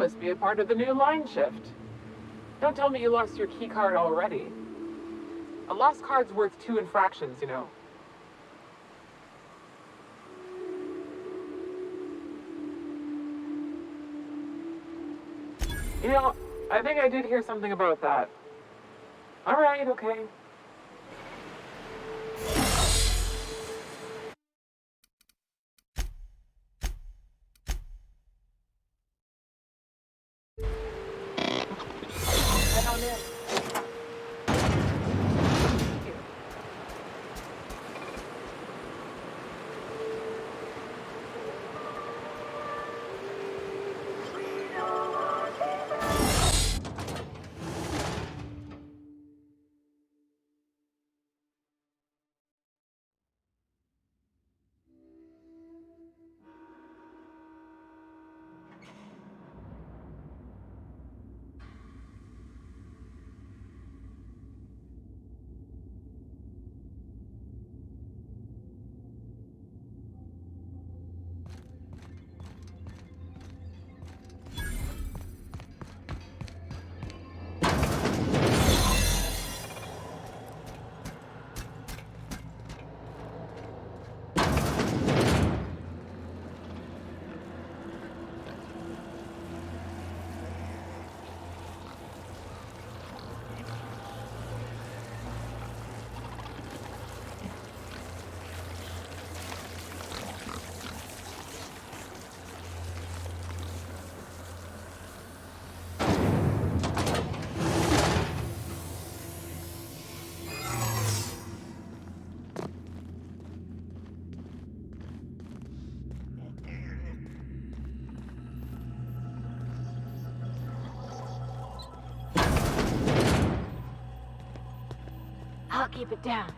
must be a part of the new line shift. Don't tell me you lost your key card already. A lost card's worth 2 infractions, you know. You know, I think I did hear something about that. Alright, okay. Head on in. I'll keep it down.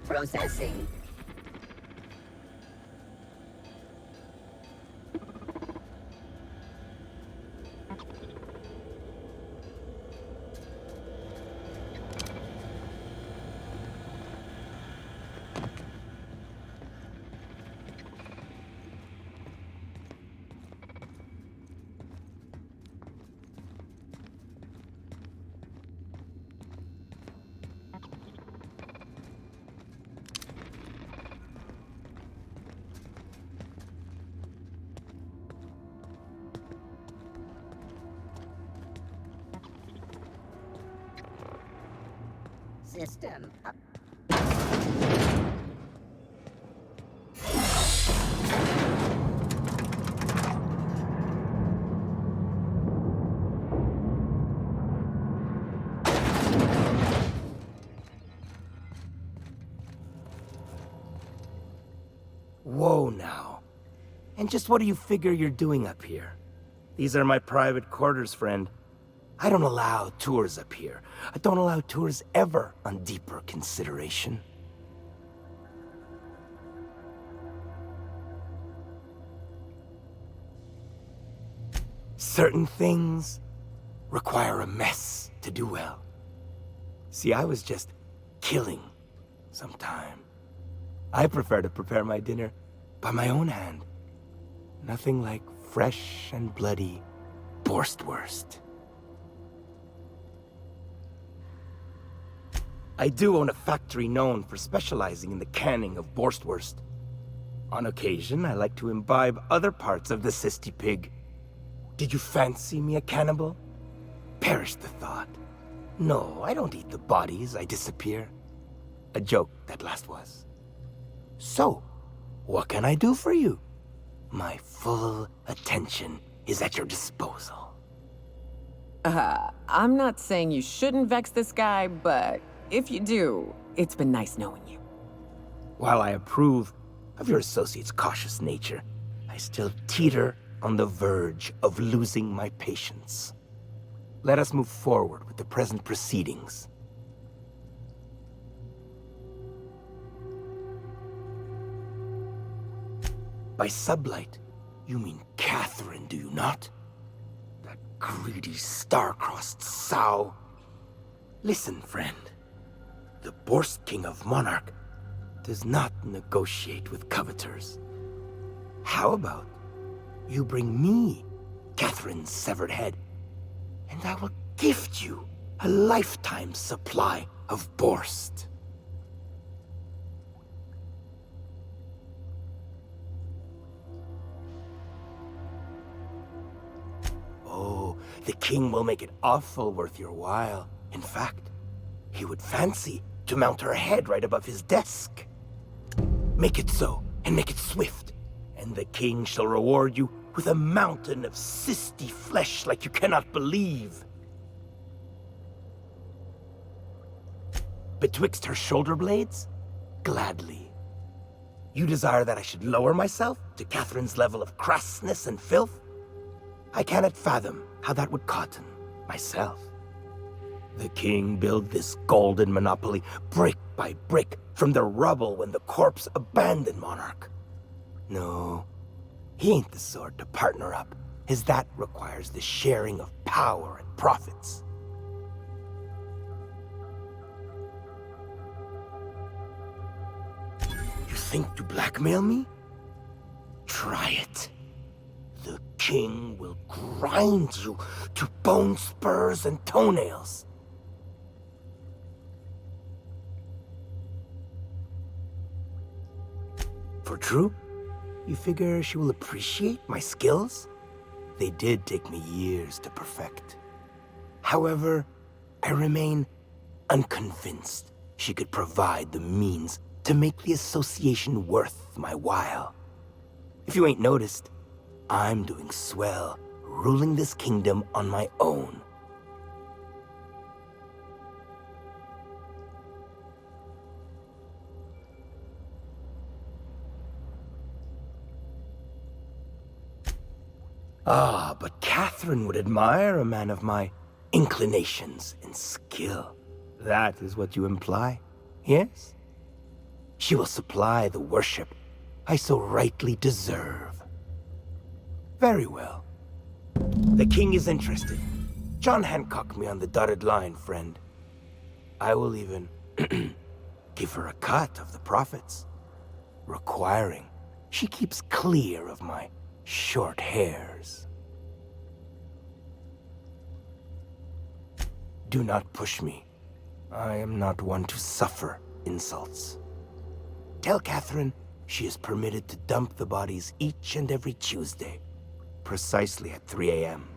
Processing. System up. And just what do you figure you're doing up here? These are my private quarters, friend. I don't allow tours up here. I don't allow tours ever on deeper consideration. Certain things require a mess to do well. See, I was just killing some time. I prefer to prepare my dinner by my own hand. Nothing like fresh and bloody Borstwurst. I do own a factory known for specializing in the canning of Borstwurst. On occasion, I like to imbibe other parts of the cysty pig. Did you fancy me a cannibal? Perish the thought. No, I don't eat the bodies, I disappear. A joke, that last was. So, what can I do for you? My full attention is at your disposal. I'm not saying you shouldn't vex this guy, but if you do, it's been nice knowing you. While I approve of your associate's cautious nature, I still teeter on the verge of losing my patience. Let us move forward with the present proceedings. By sublight, you mean Catherine, do you not? That greedy, star-crossed sow. Listen, friend. The Borst King of Monarch does not negotiate with coveters. How about you bring me Catherine's severed head, and I will gift you a lifetime supply of Borst. Oh, the king will make it awful worth your while. In fact, he would fancy to mount her head right above his desk. Make it so, and make it swift, and the king shall reward you with a mountain of cysty flesh like you cannot believe. Betwixt her shoulder blades? Gladly. You desire that I should lower myself to Catherine's level of crassness and filth? I cannot fathom how that would cotton myself. The king built this golden monopoly brick by brick from the rubble when the corpse abandoned Monarch. No, he ain't the sort to partner up, as that requires the sharing of power and profits. You think to blackmail me? Try it. The king will grind you to bone spurs and toenails. For true? You figure she will appreciate my skills? They did take me years to perfect. However, I remain unconvinced she could provide the means to make the association worth my while. If you ain't noticed, I'm doing swell, ruling this kingdom on my own. Ah, but Catherine would admire a man of my inclinations and skill. That is what you imply, yes? She will supply the worship I so rightly deserve. Very well. The king is interested. John Hancock me on the dotted line, friend. I will even give her a cut of the profits, requiring she keeps clear of my short hairs. Do not push me. I am not one to suffer insults. Tell Catherine she is permitted to dump the bodies each and every Tuesday, precisely at 3 a.m.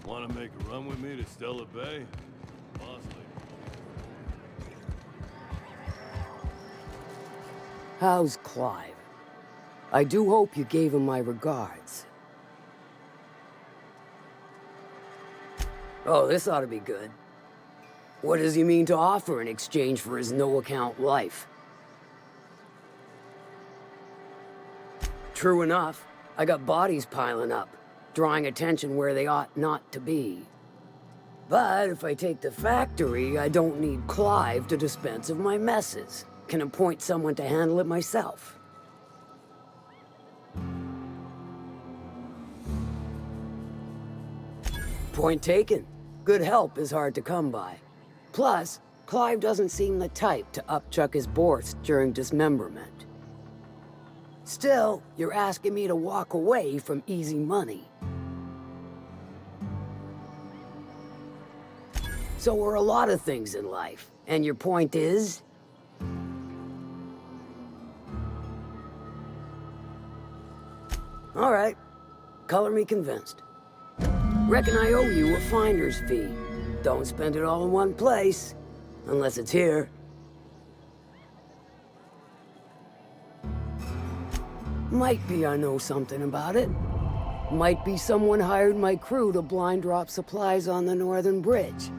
Want to make a run with me to Stella Bay? Boss lady. How's Clive? I do hope you gave him my regards. Oh, this ought to be good. What does he mean to offer in exchange for his no-account life? True enough, I got bodies piling up, drawing attention where they ought not to be. But if I take the factory, I don't need Clive to dispense of my messes. Can appoint someone to handle it myself. Point taken. Good help is hard to come by. Plus, Clive doesn't seem the type to upchuck his boards during dismemberment. Still, you're asking me to walk away from easy money. So are a lot of things in life. And your point is? All right. Color me convinced. Reckon I owe you a finder's fee. Don't spend it all in one place, unless it's here. Might be I know something about it. Might be someone hired my crew to blind drop supplies on the northern bridge.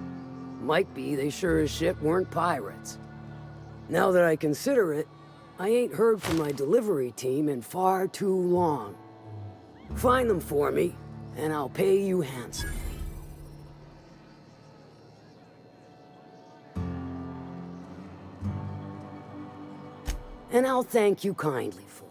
Might be they sure as shit weren't pirates. Now that I consider it, I ain't heard from my delivery team in far too long. Find them for me, and I'll pay you handsomely. And I'll thank you kindly for it.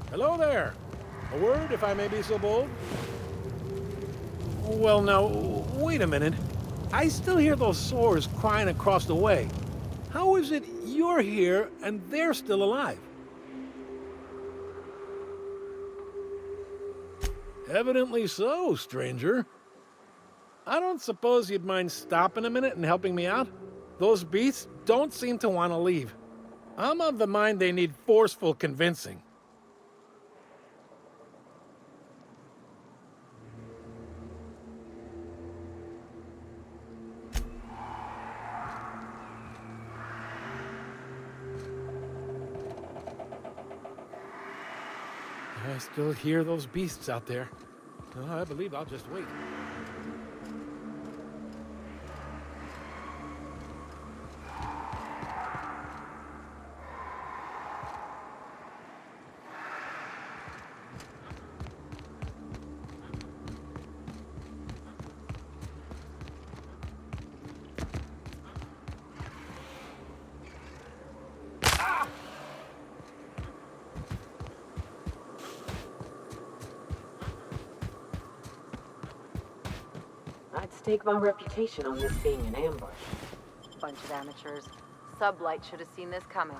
Hello there. A word, if I may be so bold? Well, now, wait a minute. I still hear those sores crying across the way. How is it you're here and they're still alive? Evidently so, stranger. I don't suppose you'd mind stopping a minute and helping me out? Those beasts don't seem to want to leave. I'm of the mind they need forceful convincing. I still hear those beasts out there. I believe I'll just wait. I'd stake my reputation on this being an ambush. Bunch of amateurs. Sublight should have seen this coming.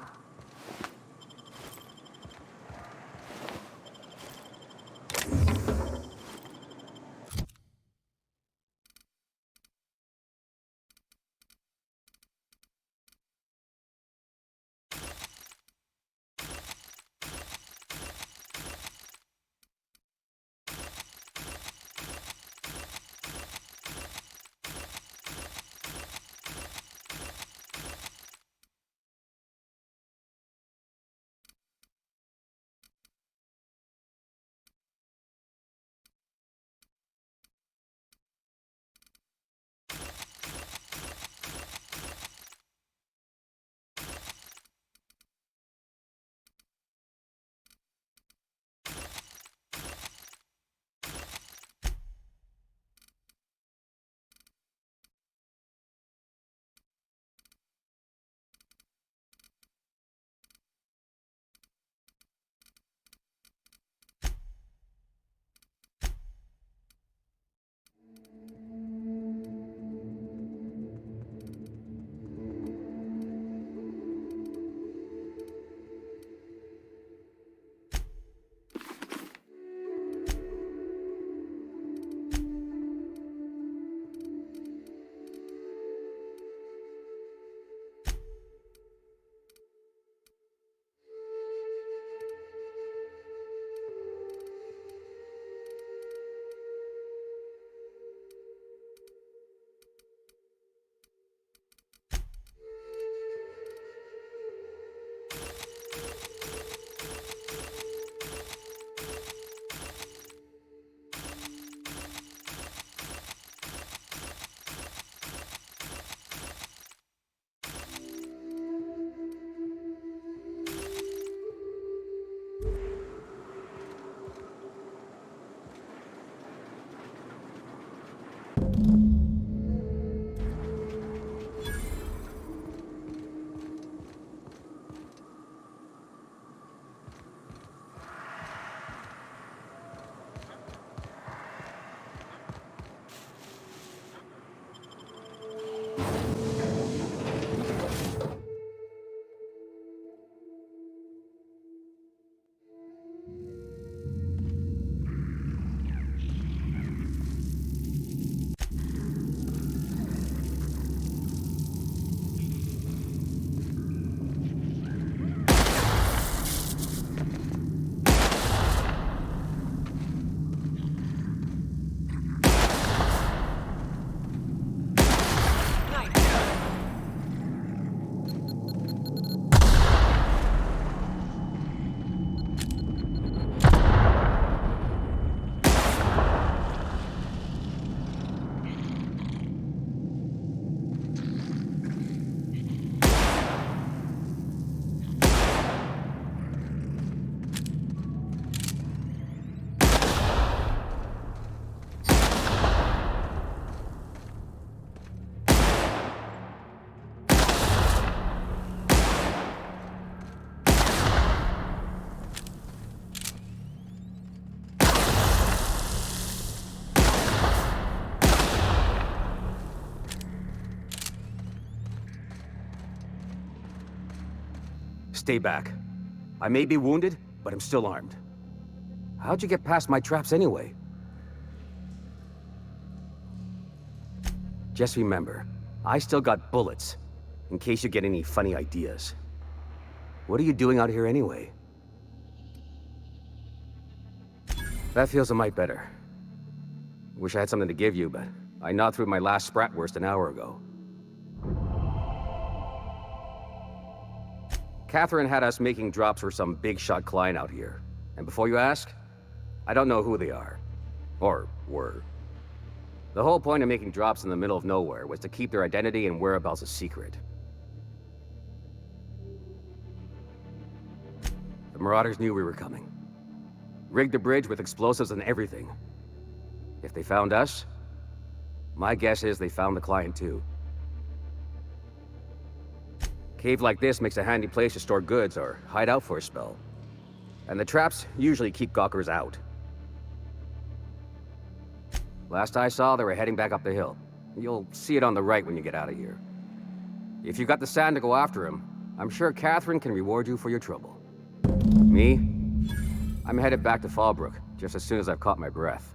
Stay back. I may be wounded, but I'm still armed. How'd you get past my traps anyway? Just remember, I still got bullets, in case you get any funny ideas. What are you doing out here anyway? That feels a mite better. Wish I had something to give you, but I gnawed through my last Spratwurst an hour ago. Catherine had us making drops for some big shot client out here. And before you ask, I don't know who they are. Or were. The whole point of making drops in the middle of nowhere was to keep their identity and whereabouts a secret. The Marauders knew we were coming. Rigged the bridge with explosives and everything. If they found us, my guess is they found the client too. Cave like this makes a handy place to store goods or hide out for a spell. And the traps usually keep gawkers out. Last I saw, they were heading back up the hill. You'll see it on the right when you get out of here. If you've got the sand to go after him, I'm sure Catherine can reward you for your trouble. Me? I'm headed back to Fallbrook, just as soon as I've caught my breath.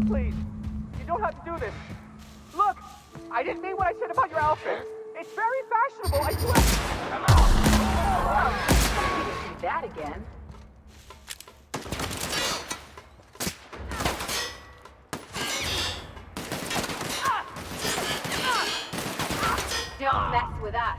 Please, you don't have to do this. Look, I didn't mean what I said about your outfit. It's very fashionable, I swear. Come on. You do that again. Don't mess with us.